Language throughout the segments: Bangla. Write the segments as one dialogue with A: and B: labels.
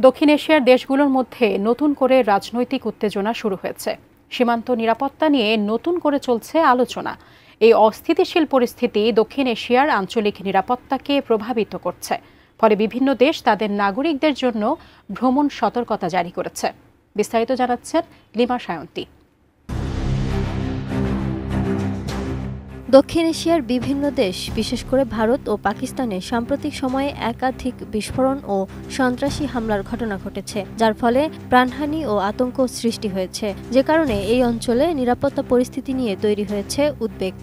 A: দক্ষিণ এশিয়ার দেশগুলোর মধ্যে নতুন করে রাজনৈতিক উত্তেজনা শুরু হয়েছে। সীমান্ত নিরাপত্তা নিয়ে নতুন করে চলছে আলোচনা। এই অস্থিতিশীল পরিস্থিতি দক্ষিণ এশিয়ার আঞ্চলিক নিরাপত্তাকে প্রভাবিত করছে। ফলে বিভিন্ন দেশ তাদের নাগরিকদের জন্য ভ্রমণ সতর্কতা জারি করেছে। বিস্তারিত জানাচ্ছেন লিমা সায়ন্তী।
B: দক্ষিণ এশিয়ার বিভিন্ন দেশ বিশেষ করে ভারত ও পাকিস্তানে সাম্প্রতিক সময়ে একাধিক বিস্ফোরণ ও সন্ত্রাসী হামলার ঘটনা ঘটেছে, যার ফলে প্রাণহানি ও আতঙ্ক সৃষ্টি হয়েছে, যে কারণে এই অঞ্চলে নিরাপত্তা পরিস্থিতি নিয়ে তৈরি হয়েছে উদ্বেগ।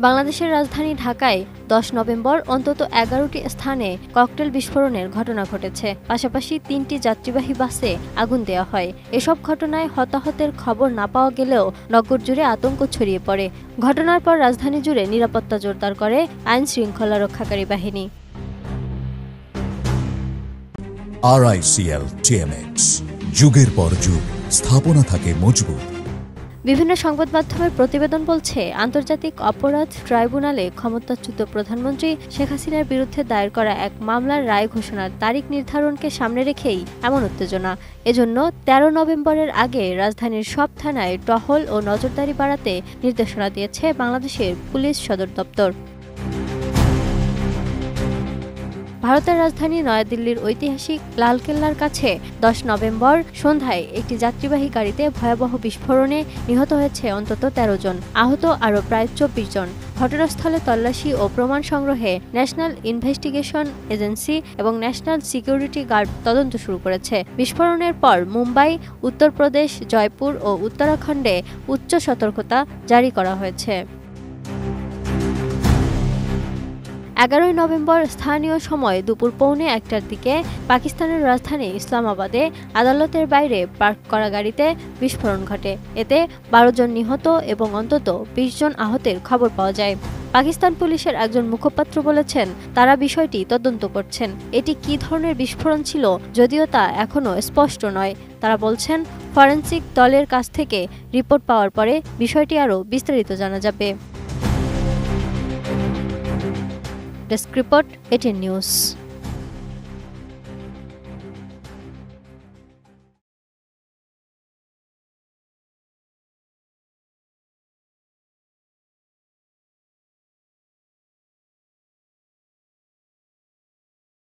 B: বাংলাদেশের রাজধানী ঢাকায় 10 নভেম্বর অন্তত 11টি স্থানে ককটেল বিস্ফোরণের ঘটনা ঘটেছে। পাশাপাশি 3টি যাত্রীবাহী বাসে আগুন দেওয়া হয়। এসব ঘটনায় হতাহতের খবর না পাওয়া গেলেও নগর জুড়ে আতঙ্ক ছড়িয়ে পড়ে। ঘটনার পর রাজধানী জুড়ে নিরাপত্তা জোরদার করে আইন শৃঙ্খলা রক্ষাকারী বাহিনী।
C: RICL TMX, যুগের পর যুগ স্থাপনা থাকে মজবুত।
B: বিভিন্ন সংবাদ মাধ্যমের প্রতিবেদন বলছে, আন্তর্জাতিক অপরাধ ট্রাইব্যুনালে ক্ষমতাচ্যুত প্রধানমন্ত্রী শেখ হাসিনার বিরুদ্ধে দায়ের করা এক মামলার রায় ঘোষণার তারিখ নির্ধারণকে সামনে রেখেই এমন উত্তেজনা। এজন্য 13 নভেম্বরের আগে রাজধানীর সব থানায় টহল ও নজরদারি বাড়াতে নির্দেশনা দিয়েছে বাংলাদেশের পুলিশ সদর দপ্তর। ভারতের রাজধানী নয়াদিল্লির ঐতিহাসিক লালকেল্লার কাছে 10 নভেম্বর সন্ধ্যায় একটি যাত্রীবাহী গাড়িতে ভয়াবহ বিস্ফোরণে নিহত হয়েছে অন্তত 13 জন, আহত আরও প্রায় 24 জন। ঘটনাস্থলে তল্লাশি ও প্রমাণ সংগ্রহে ন্যাশনাল ইনভেস্টিগেশন এজেন্সি এবং ন্যাশনাল সিকিউরিটি গার্ড তদন্ত শুরু করেছে। বিস্ফোরণের পর মুম্বাই, উত্তরপ্রদেশ, জয়পুর ও উত্তরাখণ্ডে উচ্চ সতর্কতা জারি করা হয়েছে। 11 নভেম্বর স্থানীয় সময় দুপুর 1:15টার দিকে পাকিস্তানের রাজধানী ইসলামাবাদে আদালতের বাইরে পার্ক করা গাড়িতে বিস্ফোরণ ঘটে। এতে 12 জন নিহত এবং অন্তত 20 জন আহতের খবর পাওয়া যায়। পাকিস্তান পুলিশের একজন মুখপাত্র বলেছেন, তারা বিষয়টি তদন্ত করছেন। এটি কী ধরনের বিস্ফোরণ ছিল যদিও তা এখনও স্পষ্ট নয়। তারা বলছেন, ফরেনসিক দলের কাছ থেকে রিপোর্ট পাওয়ার পরে বিষয়টি আরও বিস্তারিত জানা যাবে। Desk report, ATN news.